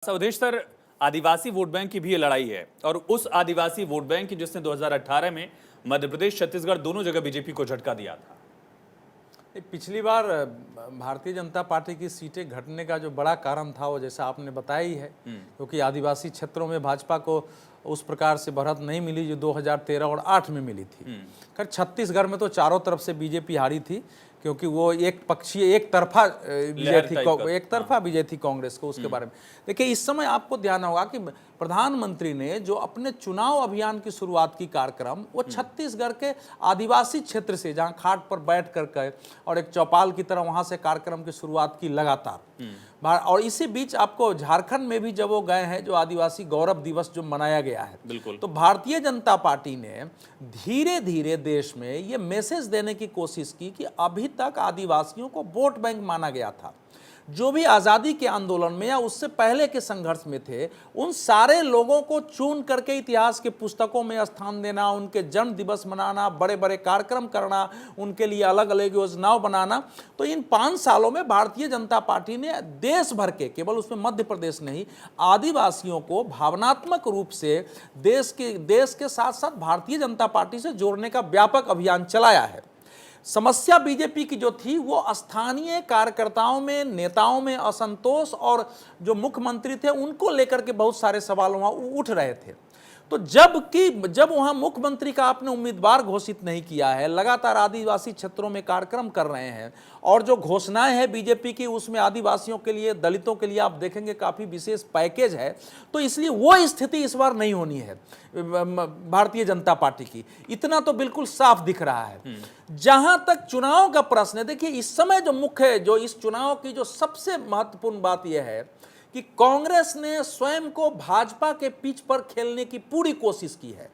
Awadhesh sir, आदिवासी vote bank की भी ये लड़ाई है और उस आदिवासी वोट बैंक की जिसने 2018 में मध्य प्रदेश छत्तीसगढ़ दोनों जगह बीजेपी को झटका दिया था। पिछली बार भारतीय जनता पार्टी की सीटें घटने का जो बड़ा कारण था वो जैसा आपने बताया ही है, क्योंकि आदिवासी क्षेत्रों में भाजपा को उस प्रकार से बढ़त नहीं मिली जो 2013 और 8 में मिली थी। खैर छत्तीसगढ़ में तो चारों तरफ से बीजेपी हारी थी, क्योंकि वो एक पक्षीय एक तरफा विजय थी, एक तरफा विजय थी कांग्रेस को। उसके बारे में देखिए, इस समय आपको ध्यान होगा कि प्रधानमंत्री ने जो अपने चुनाव अभियान की शुरुआत की कार्यक्रम वो छत्तीसगढ़ के आदिवासी क्षेत्र से, जहां खाट पर बैठ करके और एक चौपाल की तरह वहां से कार्यक्रम की शुरुआत की लगातार। और इसी बीच आपको झारखंड में भी जब वो गए हैं, जो आदिवासी गौरव दिवस जो मनाया गया है, बिल्कुल, तो भारतीय जनता पार्टी ने धीरे धीरे देश में ये मैसेज देने की कोशिश की कि अभी तक आदिवासियों को वोट बैंक माना गया था। जो भी आज़ादी के आंदोलन में या उससे पहले के संघर्ष में थे, उन सारे लोगों को चुन करके इतिहास के पुस्तकों में स्थान देना, उनके जन्म दिवस मनाना, बड़े बड़े कार्यक्रम करना, उनके लिए अलग अलग योजनाओं बनाना। तो इन 5 सालों में भारतीय जनता पार्टी ने देश भर के, केवल उसमें मध्य प्रदेश नहीं, आदिवासियों को भावनात्मक रूप से देश के साथ साथ भारतीय जनता पार्टी से जोड़ने का व्यापक अभियान चलाया है। समस्या बीजेपी की जो थी वो स्थानीय कार्यकर्ताओं में, नेताओं में असंतोष, और जो मुख्यमंत्री थे उनको लेकर के बहुत सारे सवाल वहां उठ रहे थे। तो जब वहां मुख्यमंत्री का आपने उम्मीदवार घोषित नहीं किया है, लगातार आदिवासी क्षेत्रों में कार्यक्रम कर रहे हैं, और जो घोषणाएं हैं बीजेपी की उसमें आदिवासियों के लिए, दलितों के लिए आप देखेंगे काफी विशेष पैकेज है, तो इसलिए वो स्थिति इस बार नहीं होनी है भारतीय जनता पार्टी की। इतना तो बिल्कुल साफ दिख रहा है। जहां तक चुनाव का प्रश्न है, देखिए इस समय जो मुख्य, जो इस चुनाव की जो सबसे महत्वपूर्ण बात यह है कि कांग्रेस ने स्वयं को भाजपा के पिच पर खेलने की पूरी कोशिश की है।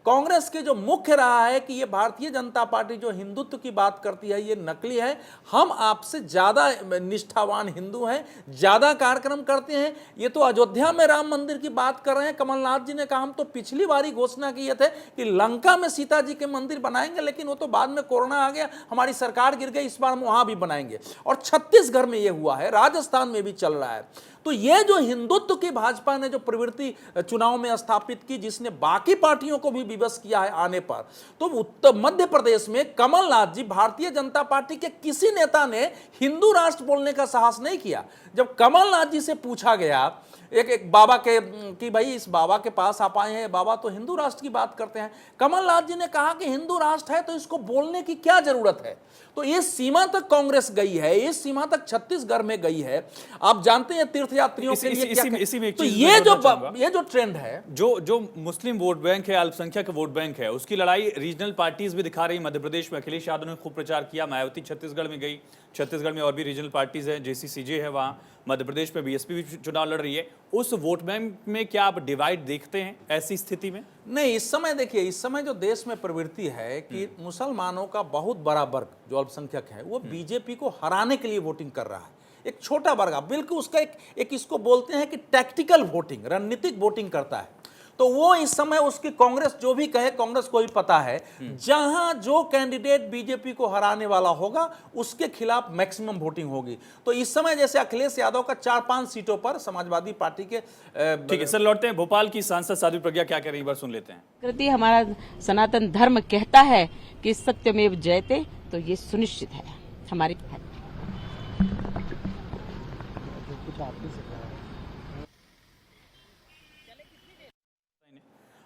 कांग्रेस के जो मुख्य रहा है कि ये भारतीय जनता पार्टी जो हिंदुत्व की बात करती है ये नकली है, हम आपसे ज्यादा निष्ठावान हिंदू हैं, ज्यादा कार्यक्रम करते हैं। ये तो अयोध्या में राम मंदिर की बात कर रहे हैं, कमलनाथ जी ने कहा हम तो पिछली बार ही घोषणा किए थे कि लंका में सीता जी के मंदिर बनाएंगे, लेकिन वो तो बाद में कोरोना आ गया, हमारी सरकार गिर गई, इस बार हम वहां भी बनाएंगे। और छत्तीसगढ़ में ये हुआ है, राजस्थान में भी चल रहा है। तो ये जो हिंदुत्व की भाजपा ने जो प्रवृत्ति चुनाव में स्थापित की, जिसने बाकी पार्टियों को भी विवश किया है आने पर, तो उत्तर मध्य प्रदेश में कमलनाथ जी, भारतीय जनता पार्टी के किसी नेता ने हिंदू राष्ट्र बोलने का साहस नहीं किया। जब कमलनाथ जी से पूछा गया एक बाबा के कि भाई इस बाबा के पास आप आए हैं, बाबा तो हिंदू राष्ट्र की बात करते हैं, कमलनाथ जी ने कहा कि हिंदू राष्ट्र है तो इसको बोलने की क्या जरूरत है। तो इस सीमा तक कांग्रेस गई है, इस सीमा तक छत्तीसगढ़ में गई है। आप जानते हैं तीर्थयात्रियों के लिए क्या, तो ये जो ट्रेंड है, जो मुस्लिम वोट बैंक है, अल्पसंख्यक वोट बैंक है, उसकी लड़ाई रीजनल पार्टीज भी दिखा रही। मध्य प्रदेश में अखिलेश यादव ने खूब प्रचार किया, मायावती छत्तीसगढ़ में गई, छत्तीसगढ़ में और भी रीजनल पार्टीज है, जेसीसीजे है वहां, मध्य प्रदेश में बीएसपी भी चुनाव लड़ रही है। उस वोट बैंक में क्या आप डिवाइड देखते हैं ऐसी स्थिति में? नहीं, इस समय देखिए, इस समय जो देश में प्रवृत्ति है कि मुसलमानों का बहुत बड़ा वर्ग जो अल्पसंख्यक है वो बीजेपी को हराने के लिए वोटिंग कर रहा है। एक छोटा वर्ग, बिल्कुल उसका एक इसको बोलते हैं कि टैक्टिकल वोटिंग, रणनीतिक वोटिंग करता है। तो वो इस समय उसकी कांग्रेस जो भी कहे, कांग्रेस को भी पता है जहां जो कैंडिडेट बीजेपी को हराने वाला होगा उसके खिलाफ मैक्सिमम वोटिंग होगी। तो इस समय जैसे अखिलेश यादव का 4-5 सीटों पर समाजवादी पार्टी के ठीक है सर, लौटते हैं भोपाल की सांसद साध्वी प्रज्ञा क्या कह रही है, एक बार सुन लेते हैं। कृति हमारा सनातन धर्म कहता है कि सत्यमेव जयते, तो ये सुनिश्चित है हमारी।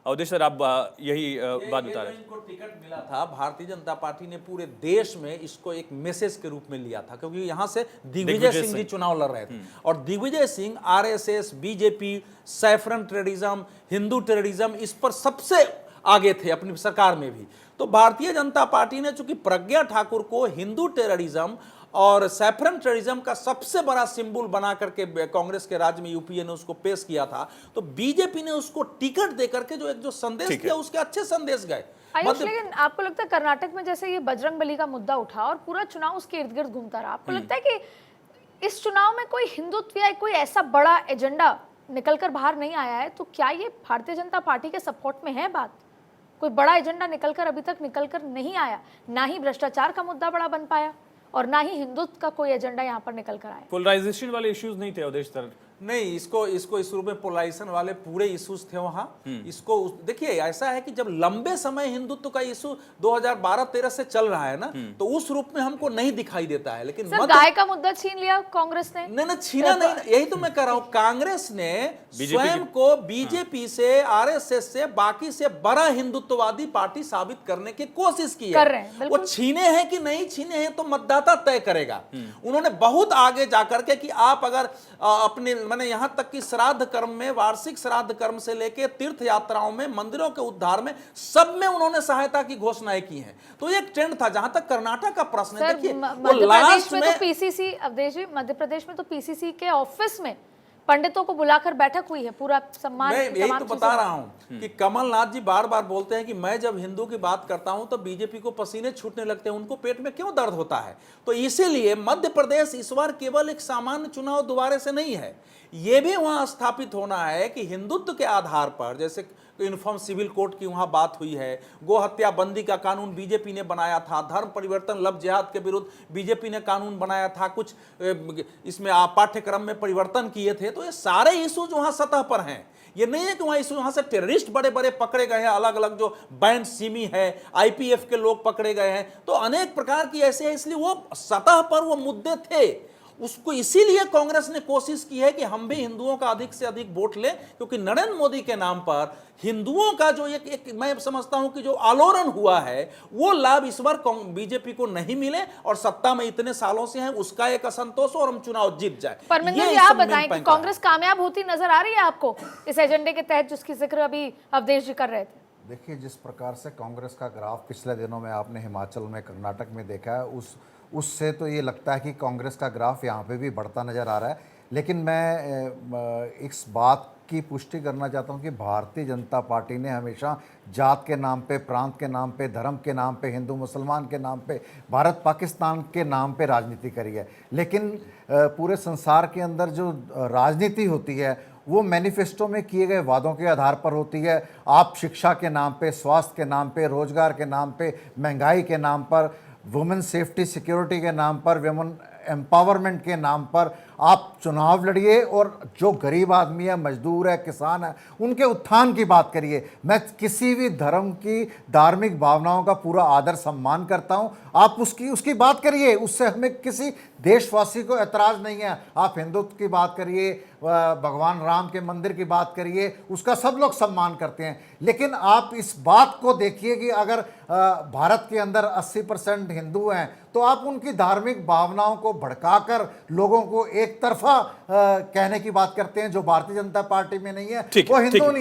अवधेश सर, आप यही बात बता रहे हैं। इनको टिकट मिला था, भारतीय जनता पार्टी ने पूरे देश में इसको एक मैसेज के रूप में लिया था, क्योंकि यहां से दिग्विजय सिंह जी चुनाव लड़ रहे थे, और Digvijay Singh RSS, BJP, saffron terrorism, Hindu terrorism, इस पर सबसे आगे थे अपनी सरकार में भी। तो भारतीय जनता पार्टी ने चूंकि प्रज्ञा ठाकुर को हिंदू टेररिज्म और सैफरन टेररिज्म का सबसे बड़ा सिंबल बना करके कांग्रेस के राज्य में यूपीए ने उसको पेश किया था, तो बीजेपी ने उसको टिकट देकर के जो संदेश दिया, उसके अच्छे संदेश गए। लेकिन आपको लगता है कर्नाटक में जैसे ये बजरंगबली का मुद्दा उठा और पूरा चुनाव उसके इर्द गिर्द घूमता रहा, आपको लगता है कि इस चुनाव में कोई हिंदुत्व या कोई ऐसा बड़ा एजेंडा निकलकर बाहर नहीं आया है? तो क्या ये भारतीय जनता पार्टी के सपोर्ट में है बात? कोई बड़ा एजेंडा निकलकर अभी तक निकलकर नहीं आया, ना ही भ्रष्टाचार का मुद्दा बड़ा बन पाया और ना ही हिंदुत्व का कोई एजेंडा यहाँ पर निकल कर आया। पोलराइजेशन वाले इश्यूज नहीं थे अवधेश सर, नहीं, इसको इसको इस रूप में पोलराइजेशन वाले पूरे इश्यूज थे वहां। इसको देखिए, ऐसा है कि जब लंबे समय हिंदुत्व का इशू 2012-13 से चल रहा है ना, तो उस रूप में हमको नहीं दिखाई देता है। लेकिन सर, गाय का मुद्दा छीन लिया कांग्रेस ने। नहीं, छीना नहीं, यही तो मैं कह रहा हूं। कांग्रेस ने स्वयं को बीजेपी से, आरएसएस से, बाकी से बड़ा हिंदुत्ववादी पार्टी साबित करने की कोशिश की कर रहे हैं, है। बिल्कुल। वो छीने हैं कि नहीं छीने हैं तो मतदाता तय करेगा। उन्होंने बहुत आगे जाकर के कि आप अगर अपने मैंने यहां तक कि श्राद्ध कर्म में, वार्षिक श्राद्ध कर्म से लेके तीर्थ यात्राओं में, मंदिरों के उद्धार में, सब में उन्होंने सहायता की घोषणाएं की हैं। तो ये एक ट्रेंड था। जहां तक कर्नाटक का प्रश्न है, सर, देखिए वो मध्य प्रदेश लास्ट में में तो पीसीसी, अवधेश जी, मध्य प्रदेश में तो पीसीसी के ऑफिस में पंडितों को बुलाकर बैठक हुई है, पूरा सम्मान। मैं यही तो बता रहा हूं कि कमलनाथ जी बार बार बोलते हैं कि मैं जब हिंदू की बात करता हूं तो बीजेपी को पसीने छूटने लगते हैं, उनको पेट में क्यों दर्द होता है। तो इसीलिए मध्य प्रदेश इस बार केवल एक सामान्य चुनाव दोबारा से नहीं है, यह भी वहां स्थापित होना है कि हिंदुत्व के आधार पर, जैसे यूनिफॉर्म सिविल कोड की वहां बात हुई है, गो हत्या बंदी का कानून बीजेपी ने बनाया था, धर्म परिवर्तन लव जिहाद के विरुद्ध बीजेपी ने कानून बनाया था, कुछ इसमें पाठ्यक्रम में परिवर्तन किए थे। तो ये सारे इश्यूज वहां सतह पर हैं। ये नहीं है कि वहां इशू, वहां से टेररिस्ट बड़े बड़े पकड़े गए हैं, अलग अलग जो बैंड सिमी है, आईपीएफ के लोग पकड़े गए हैं, तो अनेक प्रकार की ऐसे है। इसलिए वो सतह पर वो मुद्दे थे। उसको इसीलिए कांग्रेस ने कोशिश की है कि हम भी हिंदुओं का अधिक से अधिक वोट लें, क्योंकि नरेंद्र मोदी के नाम पर हिंदुओं का जो एक मैं समझता हूं कि जो आलोड़न हुआ है, वो लाभ इस बार बीजेपी को नहीं मिले और सत्ता में इतने सालों से हैं, उसका एक असंतोष और हम चुनाव जीत जाए। परमिंदर जी, आप बताएं कि कांग्रेस कामयाब होती नजर आ रही है आपको इस एजेंडे के तहत जिसकी जिक्र अभी अवधेश जी कर रहे थे? देखिए, जिस प्रकार से कांग्रेस का ग्राफ पिछले दिनों में आपने हिमाचल में, कर्नाटक में देखा है, उससे तो ये लगता है कि कांग्रेस का ग्राफ यहाँ पे भी बढ़ता नज़र आ रहा है। लेकिन मैं इस बात की पुष्टि करना चाहता हूँ कि भारतीय जनता पार्टी ने हमेशा जात के नाम पे, प्रांत के नाम पे, धर्म के नाम पे, हिंदू मुसलमान के नाम पे, भारत पाकिस्तान के नाम पे राजनीति करी है। लेकिन पूरे संसार के अंदर जो राजनीति होती है वो मैनिफेस्टो में किए गए वादों के आधार पर होती है। आप शिक्षा के नाम पे, स्वास्थ्य के नाम पे, रोजगार के नाम पे, महंगाई के नाम पर, वुमेन सेफ्टी सिक्योरिटी के नाम पर, वुमेन एम्पावरमेंट के नाम पर आप चुनाव लड़िए और जो गरीब आदमी है, मजदूर है, किसान है, उनके उत्थान की बात करिए। मैं किसी भी धर्म की धार्मिक भावनाओं का पूरा आदर सम्मान करता हूं, आप उसकी बात करिए, उससे हमें किसी देशवासी को एतराज़ नहीं है। आप हिंदुत्व की बात करिए, भगवान राम के मंदिर की बात करिए, उसका सब लोग सम्मान करते हैं। लेकिन आप इस बात को देखिए कि अगर भारत के अंदर 80% हिंदू हैं तो आप उनकी धार्मिक भावनाओं को भड़काकर लोगों को एक तरफा कहने की बात करते हैं, जो भारतीय जनता पार्टी में नहीं है, वो हिंदू नहीं है।